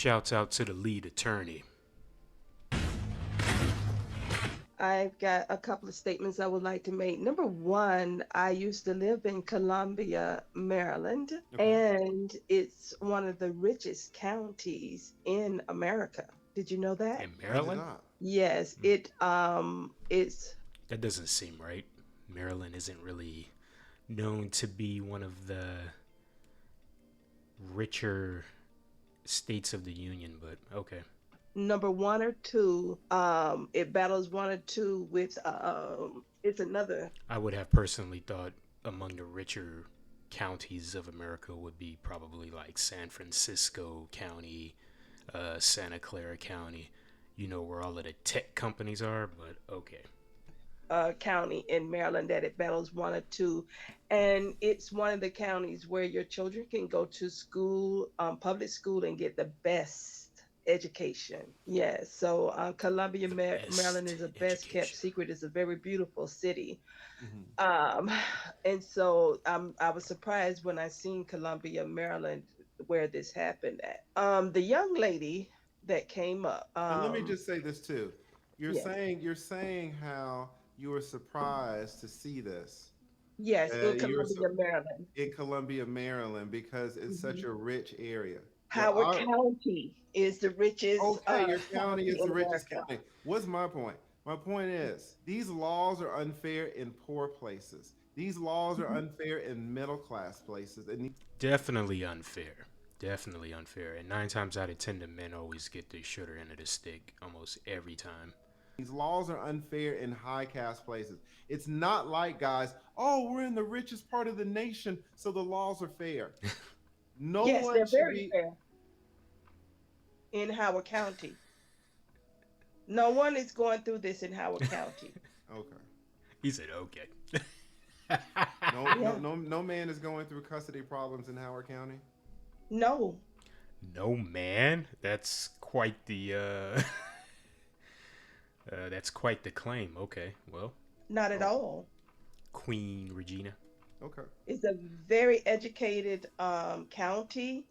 Shouts out to the lead attorney. I've got a couple of statements I would like to make. Number one, I used to live in Columbia, Maryland, Okay. and it's one of the richest counties in America. Did you know that? In I did Maryland? not. Yes, it's That doesn't seem right. Maryland isn't really known to be one of the richer states of the Union, but okay. number one or two. It battles one or two with it's another. I would have personally thought among the richer counties of America would be probably like San Francisco County, Santa Clara County, where all of the tech companies are, but okay. County in Maryland that it battles one or two, and it's one of the counties where your children can go to school, public school, and get the best education. Yes, so Columbia, The Maryland best is a best kept education. secret. It's a very beautiful city, Hmm. um, and so I was surprised when I seen Columbia, Maryland, where this happened at. The young lady that came up, And let me just say this too. yes, You're saying how you were surprised to see this. yes, in You were Columbia, Maryland. in Columbia, Maryland, because it's such Mhm. a rich area. Well, Howard County is the richest okay, your county county is in the richest America. county. What's my point? My point is these laws are unfair in poor places. These laws are Mhm. unfair in middle class places, and Definitely unfair. Definitely unfair. And 9 times out of 10, the men always get the shorter end of the stick almost every time. these laws are unfair in high caste places. It's not like, guys, oh, we're in the richest part of the nation, so the laws are fair. No Yes, one they're should very be. fair in Howard County. No one is going through this in Howard County. Okay. He said, okay. No, no, Yeah. no, no man is going through custody problems in Howard County. No, No, man. That's quite the that's quite the claim. Okay, well, not at Oh, all. Queen Regina. okay. It's a very educated county.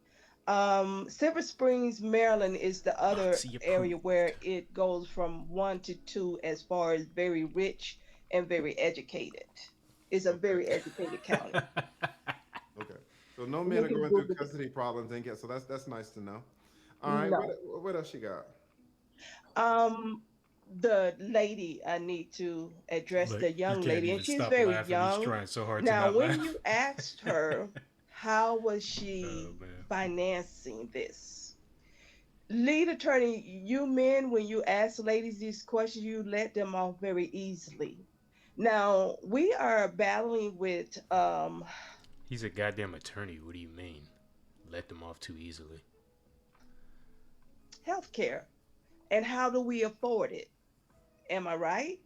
Silver Springs, Maryland is the other Moxie area where approved. it goes from one to two as far as very rich and very educated. It's a Okay. very educated county. Okay. So no men You are can going through Google it. custody problems and get so that's nice to know. All right. No. What else you got? Um, the lady I need to address Look, the he young can't lady, and even she's stop very laughing. He's young. trying so hard to Now, not when you laugh. asked her how was Oh she man. financing this, lead attorney, you men, when you ask ladies these questions, you let them off very easily. Now we are battling with He's a goddamn attorney. What do you mean? Let them off too easily. healthcare, and how do we afford it? Am I right?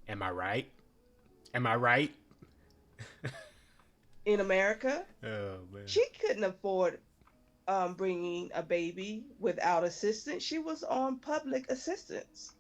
Am I right? Am I right? In America, Oh man. she couldn't afford bringing a baby without assistance. She was on public assistance.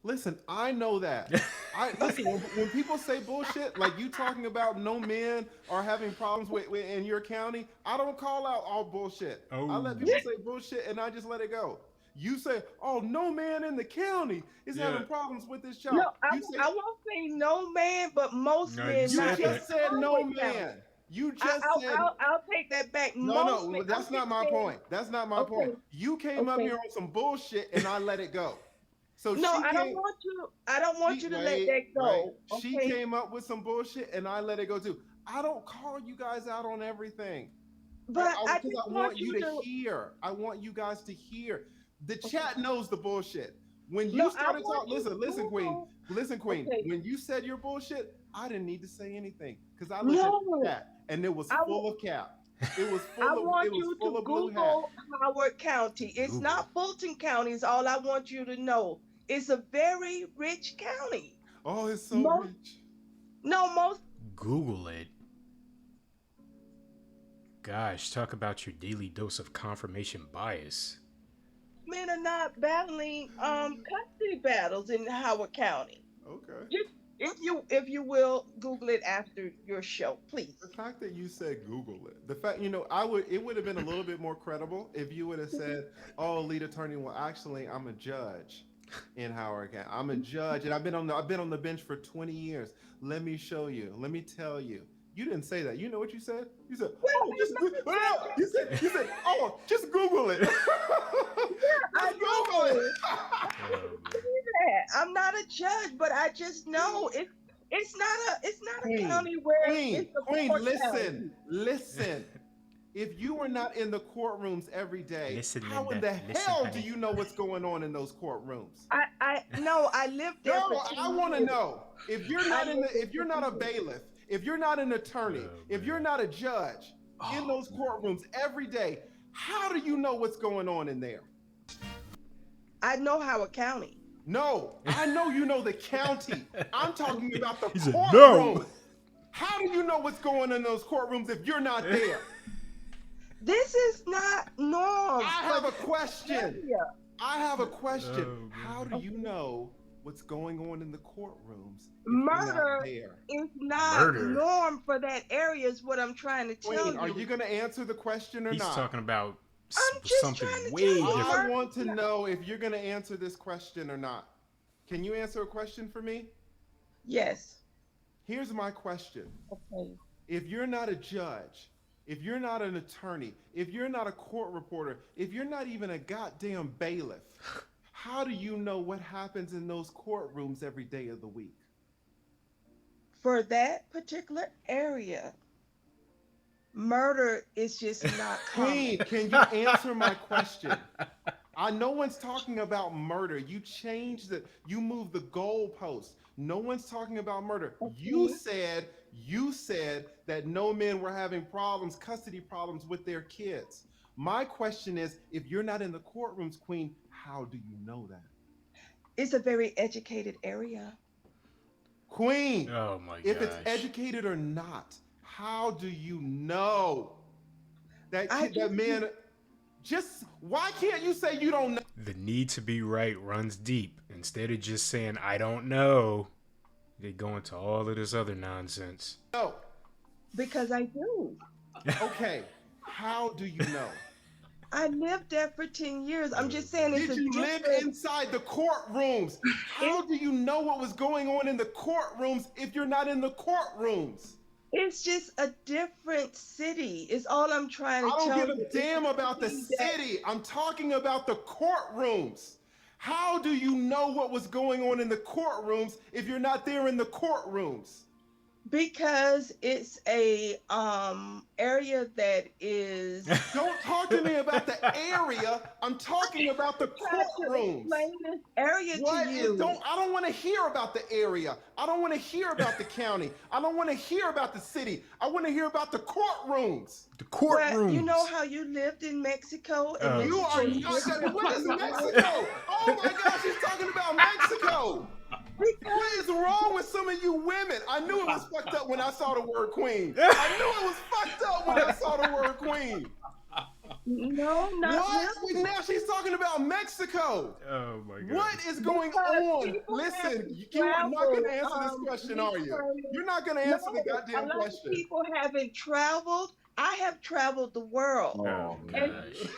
Listen, I know that. I listen when people say bullshit like you talking about no men are having problems with in your county. I don't call out all bullshit. I Oh let people say bullshit and I just let it go. You say, "Oh, no man in the county is yeah. having problems with this No, child." You say, I won't say no man, but most No, you men "You not said in that. just said no Howard County. man." You just said I'll take that back. no, Most men. no. I'm That's not just my saying. point. That's not my point. Okay, You came up okay. here on some bullshit and I let it go. So No, she I don't came. want you. I don't want you to let Wait, that wait. go. She Okay. came up with some bullshit and I let it go too. I don't call you guys out on everything. But I Because just I want want you you to to. hear. I want you guys to hear. The Okay. chat knows the bullshit. When No, you I started want talking, you to listen, Queen. Google. Listen, Queen. Okay. When you said your bullshit, I didn't need to say anything because I looked at the No, chat and it was I full of cap. It was I full of want it was you full to of blue hat. Google Howard County. It's Google. not Fulton County. Is all I want you to know. It's a very rich county. Oh, it's so Most rich. no most Google it. Gosh, talk about your daily dose of confirmation bias. men are not battling custody battles in Howard County. Okay. Just If you will Google it after your show, The please. fact that you said Google it, the fact, I would, it would have been a little bit more credible if you would have said, "Oh, lead attorney, well, actually, I'm a judge in Howard County. I'm a judge, and I've been on the bench for 20 years. Let me show you. Let me tell you." You didn't say that. You know what you said? You said, Wait, "Oh, just you said, oh, just Google it. I Just Google it." know Oh man. that. I'm not a judge, but I just know it's not a Queen, county where Queen, it's a Queen, poor listen, county. listen. If you are not in the courtrooms every day, Listen, how in Linda. the Listen, hell do honey. you know what's going on in those courtrooms? I no, I lived there for No, I 10 want to years. know. I lived there If for you're not 10 a years. bailiff, if you're not an attorney, Oh if you're man. not a judge in Oh those courtrooms every day, how do you know what's going on in there? I know Howard County. No, I know you know the county. I'm talking about the He said no. courtrooms. How do you know what's going on in those courtrooms if you're not there? This is not norm I for have a the question. area. I have a question. Oh How do man. you know what's going on in the courtrooms if you're not Murder there? is not Murder. norm for that area, is what I'm trying to tell Queen, are you you. going to answer the question or He's not? talking about I'm just something trying to way tell you, I different. murder want is to not. know if you're going to answer this question or not. Can you answer a question for me? Yes. Here's my question. Okay. If you're not a judge, if you're not an attorney, if you're not a court reporter, if you're not even a goddamn bailiff, how do you know what happens in those courtrooms every day of the week? For that particular area, murder is just not common. Queen, can you answer my question? No one's talking about murder. You moved the goalpost. No one's talking about murder. Okay. You said that no men were having problems, custody problems with their kids. My question is, if you're not in the courtrooms, Queen, how do you know that? It's a very educated area. Queen, Oh my if it's gosh. educated or not, how do you know that I kid, that just man? Just why can't you say you don't The need to be right runs deep. Instead of just saying I don't know, they go into all of this other nonsense. know? because I do. Okay, how do you know? I lived there for 10 years. I'm Oh just saying it's man. Did a you live different inside the courtrooms? How it, do you know what was going on in the courtrooms if you're not in the courtrooms? it's just a different city. Is all I'm trying I to don't tell give a you. It's damn a about the city that city. I'm talking about the courtrooms. How do you know what was going on in the courtrooms if you're not there in the courtrooms? because it's a area that is Don't talk to me about the area. I'm talking about the trying to courtrooms. explain this area to What is you. don't I don't want to hear about the area. I don't want to hear about the county. I don't want to hear about the city. I want to hear about the courtrooms. The Well, you know courtrooms. how you lived in Mexico, and Oh You are Mexico is jeez. what is different from Mexico? Oh my gosh, she's talking about Mexico. What is because wrong with some of you women? I knew it was fucked up when I saw the word queen. I knew it was fucked up when I saw the word queen. no, not What? really. Now she's talking about Mexico. Oh my god. What is going Because on? people Listen, haven't you are not going traveled. to answer this question, are you? Returning. You're not going to No, answer the a goddamn lot of question. people haven't traveled. I have traveled the world, Oh oh and man. gosh.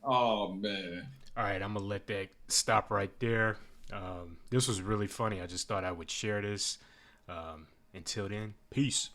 Oh man. All right, I'm gonna let that stop right there. This was really funny. I just thought I would share this. Until then, peace.